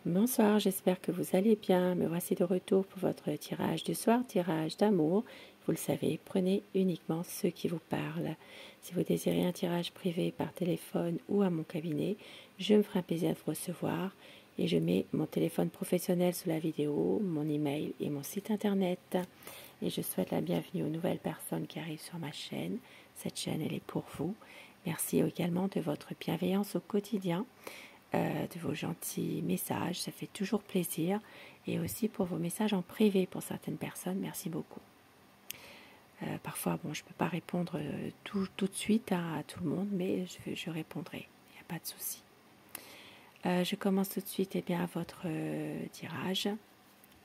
Bonsoir, j'espère que vous allez bien. Me voici de retour pour votre tirage du soir, tirage d'amour. Vous le savez, prenez uniquement ceux qui vous parlent. Si vous désirez un tirage privé par téléphone ou à mon cabinet, je me ferai un plaisir de vous recevoir et je mets mon téléphone professionnel sous la vidéo, mon email et mon site internet. Et je souhaite la bienvenue aux nouvelles personnes qui arrivent sur ma chaîne. Cette chaîne, elle est pour vous. Merci également de votre bienveillance au quotidien. De vos gentils messages, ça fait toujours plaisir, et aussi pour vos messages en privé pour certaines personnes, merci beaucoup. Parfois, bon, je ne peux pas répondre tout de suite à tout le monde, mais je répondrai, il n'y a pas de souci. Je commence tout de suite votre tirage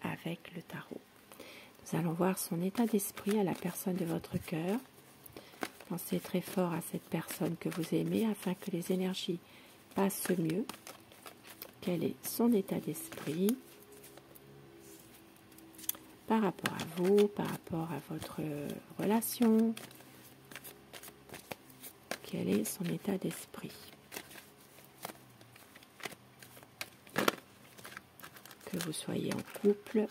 avec le tarot. Nous allons voir son état d'esprit à la personne de votre cœur. Pensez très fort à cette personne que vous aimez afin que les énergies passent mieux. Quel est son état d'esprit par rapport à vous, par rapport à votre relation? Quel est son état d'esprit? Que vous soyez en couple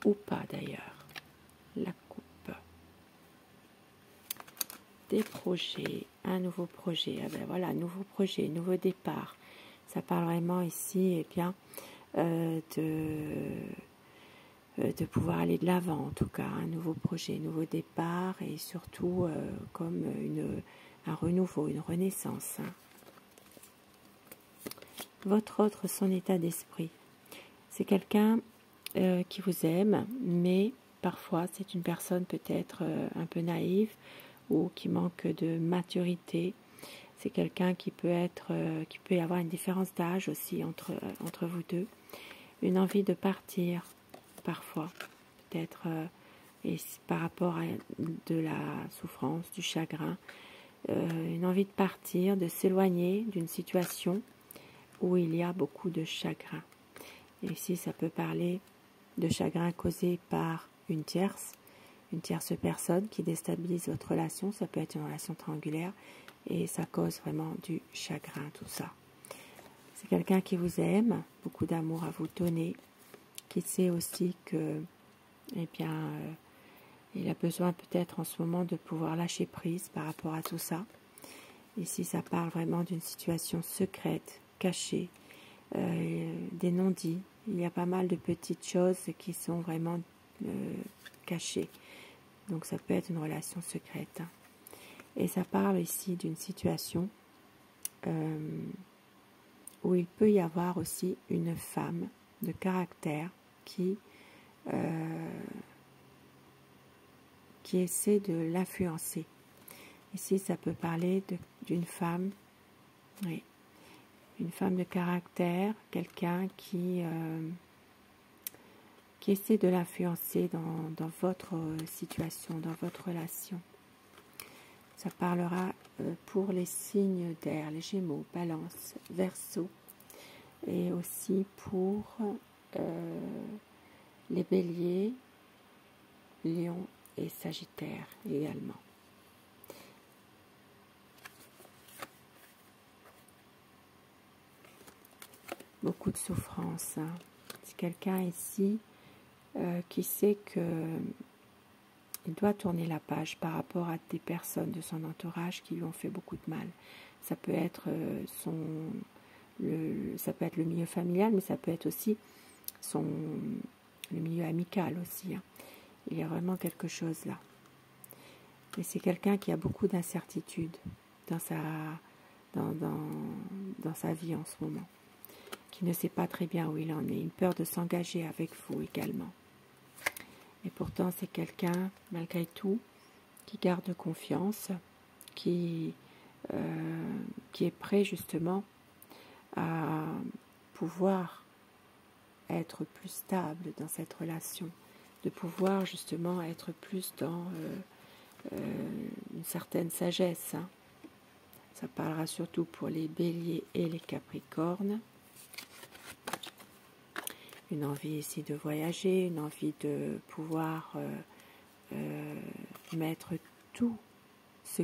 ou pas d'ailleurs. La coupe. Des projets, un nouveau projet. Ah ben voilà, nouveau projet, nouveau départ. Ça parle vraiment ici, eh bien, de pouvoir aller de l'avant, en tout cas, un nouveau projet, un nouveau départ, et surtout comme un renouveau, une renaissance. Son état d'esprit. C'est quelqu'un qui vous aime, mais parfois c'est une personne peut-être un peu naïve ou qui manque de maturité. C'est quelqu'un qui peut y avoir une différence d'âge aussi entre vous deux. Une envie de partir, parfois, peut-être, et par rapport à de la souffrance, du chagrin, une envie de partir, de s'éloigner d'une situation où il y a beaucoup de chagrin. Et ici, ça peut parler de chagrin causé par une tierce personne qui déstabilise votre relation. Ça peut être une relation triangulaire et ça cause vraiment du chagrin, tout ça. C'est quelqu'un qui vous aime, beaucoup d'amour à vous donner, qui sait aussi que, eh bien, il a besoin peut-être en ce moment de pouvoir lâcher prise par rapport à tout ça. Ici, ça parle vraiment d'une situation secrète, cachée, des non-dits. Il y a pas mal de petites choses qui sont vraiment cachées. Donc, ça peut être une relation secrète. Et ça parle ici d'une situation où il peut y avoir aussi une femme de caractère qui essaie de l'influencer. Ici, ça peut parler d'une femme, oui, une femme de caractère, quelqu'un qui essaie de l'influencer dans votre situation, dans votre relation. Ça parlera pour les signes d'air, les Gémeaux, Balance, Verseau, et aussi pour les Béliers, Lion et Sagittaire également. Beaucoup de souffrance. Hein. C'est quelqu'un ici qui sait que il doit tourner la page par rapport à des personnes de son entourage qui lui ont fait beaucoup de mal. Ça peut être ça peut être le milieu familial, mais ça peut être aussi le milieu amical aussi. Hein. Il y a vraiment quelque chose là. Et c'est quelqu'un qui a beaucoup d'incertitudes dans sa vie en ce moment, qui ne sait pas très bien où il en est, une peur de s'engager avec vous également. Et pourtant, c'est quelqu'un, malgré tout, qui garde confiance, qui est prêt justement à pouvoir être plus stable dans cette relation, de pouvoir justement être plus dans une certaine sagesse. Hein. Ça parlera surtout pour les Béliers et les Capricornes. Une envie ici de voyager, une envie de pouvoir mettre tout ce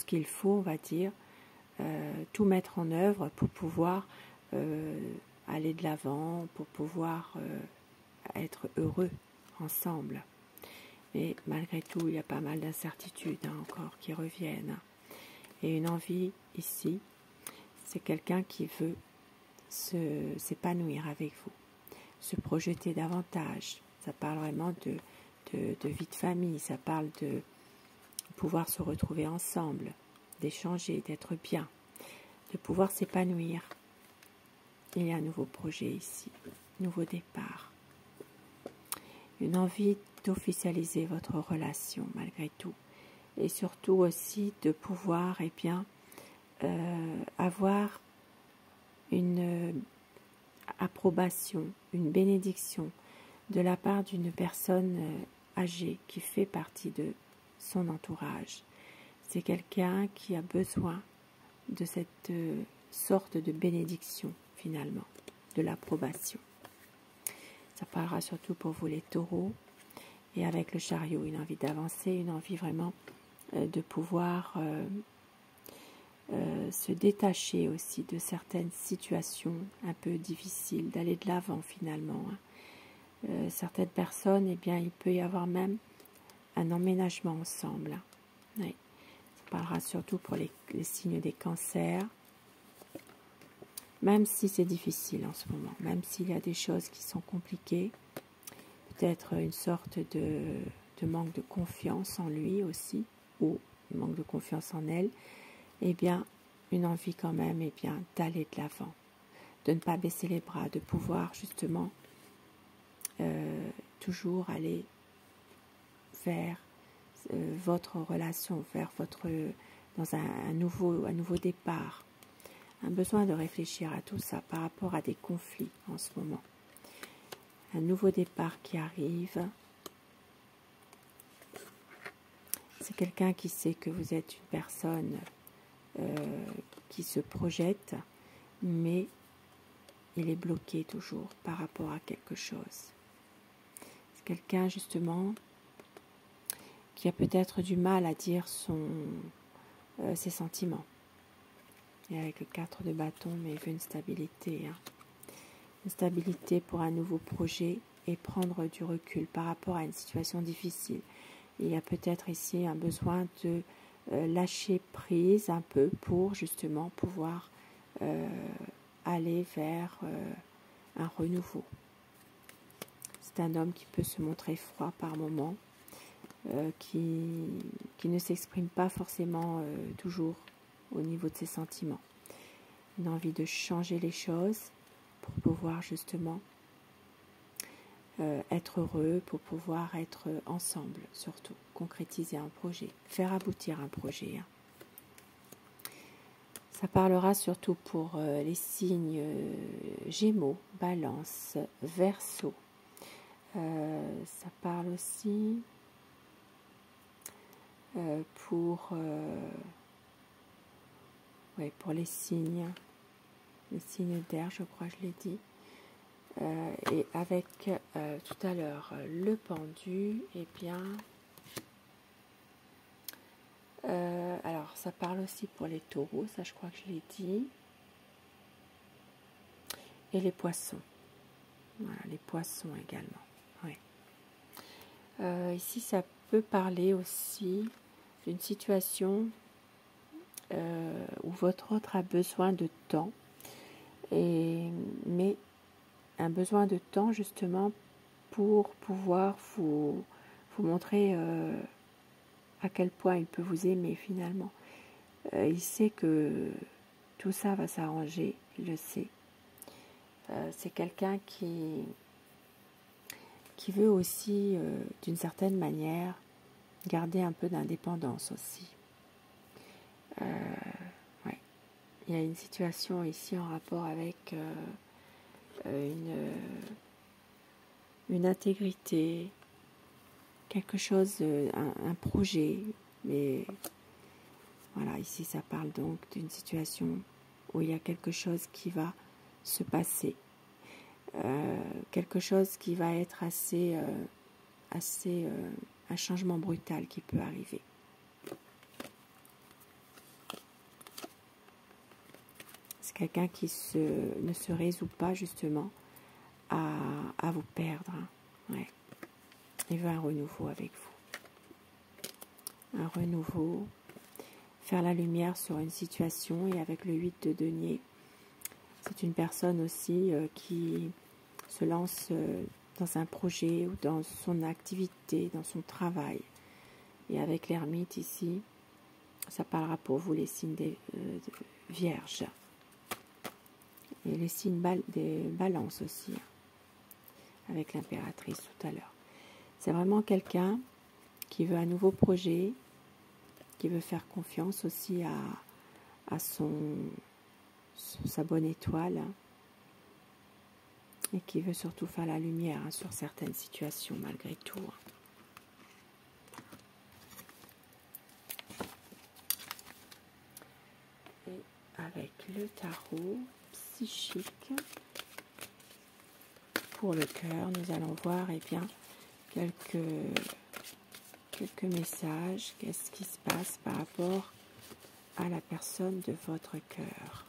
qu'il faut, on va dire, tout mettre en œuvre pour pouvoir aller de l'avant, pour pouvoir être heureux ensemble. Mais malgré tout, il y a pas mal d'incertitudes encore qui reviennent. Et une envie ici, c'est quelqu'un qui veut s'épanouir avec vous, se projeter davantage. Ça parle vraiment de vie de famille, ça parle de pouvoir se retrouver ensemble, d'échanger, d'être bien, de pouvoir s'épanouir. Il y a un nouveau projet ici, nouveau départ. Une envie d'officialiser votre relation malgré tout. Et surtout aussi de pouvoir avoir une approbation, une bénédiction de la part d'une personne âgée qui fait partie de son entourage. C'est quelqu'un qui a besoin de cette sorte de bénédiction finalement, de l'approbation. Ça parlera surtout pour vous les taureaux. Et avec le chariot, une envie d'avancer, une envie vraiment de pouvoir se détacher aussi de certaines situations un peu difficiles, d'aller de l'avant finalement. Certaines personnes, eh bien, il peut y avoir même un emménagement ensemble. Oui. Ça parlera surtout pour les signes des cancers. Même si c'est difficile en ce moment, même s'il y a des choses qui sont compliquées, peut-être une sorte de manque de confiance en lui aussi, ou manque de confiance en elle, eh bien, une envie quand même, eh bien, d'aller de l'avant, de ne pas baisser les bras, de pouvoir justement toujours aller vers votre relation, vers dans un nouveau départ. Un besoin de réfléchir à tout ça par rapport à des conflits en ce moment. Un nouveau départ qui arrive. C'est quelqu'un qui sait que vous êtes une personne qui se projette, mais il est bloqué toujours par rapport à quelque chose. C'est quelqu'un justement qui a peut-être du mal à dire ses sentiments. Et avec le 4 de bâton, mais il veut une stabilité. Une stabilité pour un nouveau projet et prendre du recul par rapport à une situation difficile. Et il y a peut-être ici un besoin de lâcher prise un peu pour justement pouvoir aller vers un renouveau. C'est un homme qui peut se montrer froid par moments, qui ne s'exprime pas forcément toujours au niveau de ses sentiments. Une envie de changer les choses pour pouvoir justement être heureux, pour pouvoir être ensemble surtout, concrétiser un projet, faire aboutir un projet. Ça parlera surtout pour les signes Gémeaux, Balance, Verseau. Ça parle aussi pour les signes d'air, je crois que je l'ai dit. Et avec tout à l'heure le pendu, eh bien, alors ça parle aussi pour les taureaux, ça je crois que je l'ai dit, et les poissons. Voilà, les poissons également. Oui. Ici, ça peut parler aussi d'une situation où votre autre a besoin de temps, mais un besoin de temps justement pour pouvoir vous montrer à quel point il peut vous aimer finalement. Il sait que tout ça va s'arranger, il le sait. C'est quelqu'un qui veut aussi, d'une certaine manière, garder un peu d'indépendance aussi. Ouais. Il y a une situation ici en rapport avec une intégrité, quelque chose, un projet, mais voilà, ici ça parle donc d'une situation où il y a quelque chose qui va se passer, quelque chose qui va être assez un changement brutal qui peut arriver. quelqu'un qui ne se résout pas justement à vous perdre. Ouais. Il veut un renouveau avec vous. Un renouveau, faire la lumière sur une situation, et avec le 8 de denier, c'est une personne aussi qui se lance dans un projet ou dans son activité, dans son travail. Et avec l'ermite ici, ça parlera pour vous les signes des vierges. Et les signes des balances aussi, avec l'impératrice tout à l'heure. C'est vraiment quelqu'un qui veut un nouveau projet, qui veut faire confiance aussi à sa bonne étoile, et qui veut surtout faire la lumière sur certaines situations malgré tout. Et avec le tarot psychique, pour le cœur, nous allons voir quelques messages. Qu'est-ce qui se passe par rapport à la personne de votre cœur?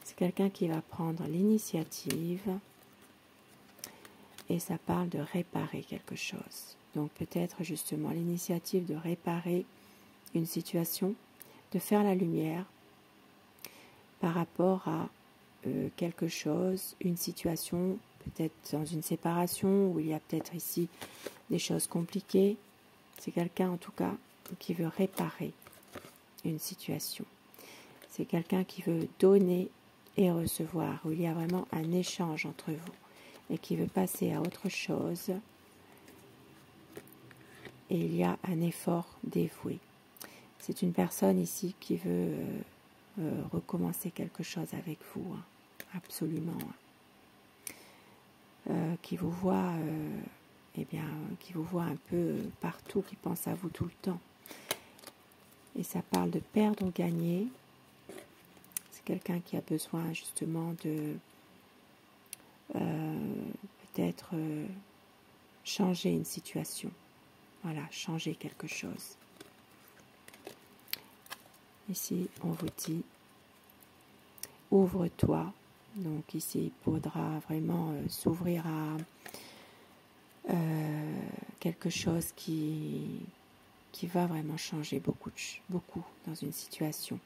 C'est quelqu'un qui va prendre l'initiative, et ça parle de réparer quelque chose. Donc peut-être justement l'initiative de réparer une situation, de faire la lumière par rapport à quelque chose, une situation, peut-être dans une séparation, où il y a peut-être ici des choses compliquées. C'est quelqu'un en tout cas qui veut réparer une situation. C'est quelqu'un qui veut donner et recevoir, où il y a vraiment un échange entre vous, et qui veut passer à autre chose, et il y a un effort dévoué. C'est une personne ici qui veut recommencer quelque chose avec vous, absolument. Qui vous voit, qui vous voit un peu partout, qui pense à vous tout le temps. Et ça parle de perdre ou gagner. C'est quelqu'un qui a besoin justement de peut-être changer une situation. Voilà, changer quelque chose. Ici, on vous dit, ouvre-toi. Donc ici, il faudra vraiment s'ouvrir à quelque chose qui va vraiment changer beaucoup dans une situation.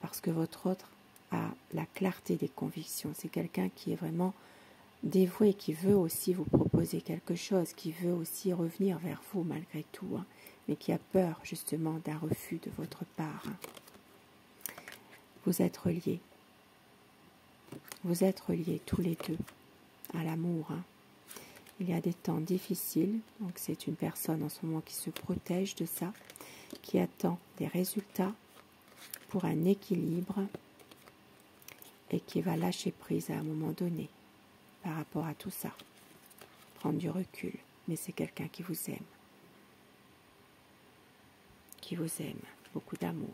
Parce que votre autre a la clarté des convictions. C'est quelqu'un qui est vraiment dévoué, qui veut aussi vous proposer quelque chose, qui veut aussi revenir vers vous malgré tout, mais qui a peur justement d'un refus de votre part. Vous êtes reliés. Vous êtes reliés tous les deux à l'amour. Il y a des temps difficiles, donc c'est une personne en ce moment qui se protège de ça, qui attend des résultats pour un équilibre, et qui va lâcher prise à un moment donné par rapport à tout ça. Prendre du recul, mais c'est quelqu'un qui vous aime. Qui vous aime, beaucoup d'amour.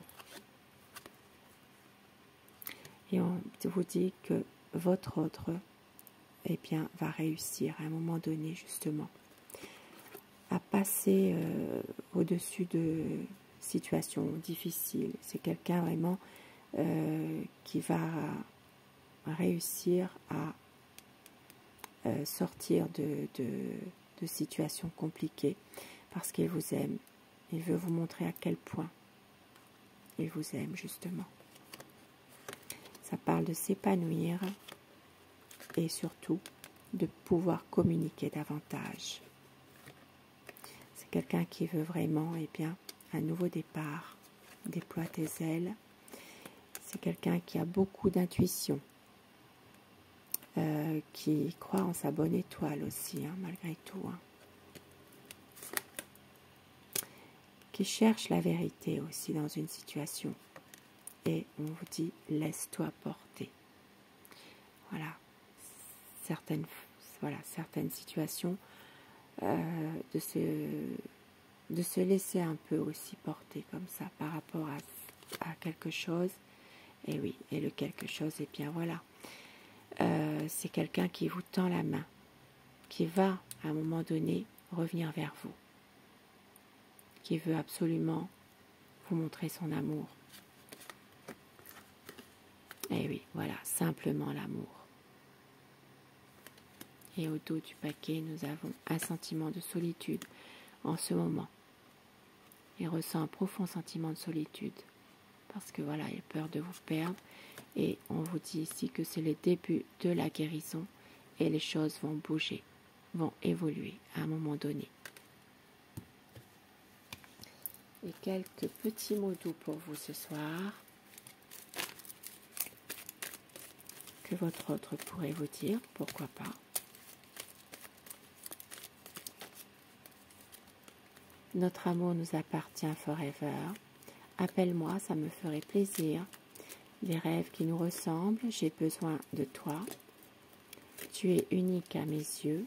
Et on vous dit que votre autre va réussir à un moment donné justement à passer au-dessus de situations difficiles. C'est quelqu'un vraiment qui va réussir à sortir de situations compliquées parce qu'il vous aime. Il veut vous montrer à quel point il vous aime justement. Ça parle de s'épanouir et surtout de pouvoir communiquer davantage. C'est quelqu'un qui veut vraiment un nouveau départ, déploie tes ailes. C'est quelqu'un qui a beaucoup d'intuition, qui croit en sa bonne étoile aussi, malgré tout. Qui cherche la vérité aussi dans une situation. Et on vous dit, laisse-toi porter. Voilà. Certaines situations, de se laisser un peu aussi porter comme ça par rapport à quelque chose. Et oui, et le quelque chose, voilà. C'est quelqu'un qui vous tend la main, qui va à un moment donné revenir vers vous, qui veut absolument vous montrer son amour. Eh oui, voilà, simplement l'amour. Et au dos du paquet, nous avons un sentiment de solitude en ce moment. Il ressent un profond sentiment de solitude parce que voilà, il a peur de vous perdre. Et on vous dit ici que c'est le début de la guérison et les choses vont bouger, vont évoluer à un moment donné. Et quelques petits mots doux pour vous ce soir que votre autre pourrait vous dire, pourquoi pas. Notre amour nous appartient forever. Appelle-moi, ça me ferait plaisir. Des rêves qui nous ressemblent, j'ai besoin de toi. Tu es unique à mes yeux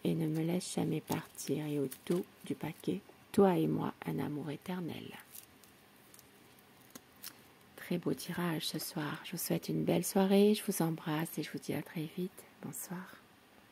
et ne me laisse jamais partir. Et au dos du paquet, toi et moi, un amour éternel. Très beau tirage ce soir. Je vous souhaite une belle soirée, je vous embrasse et je vous dis à très vite. Bonsoir.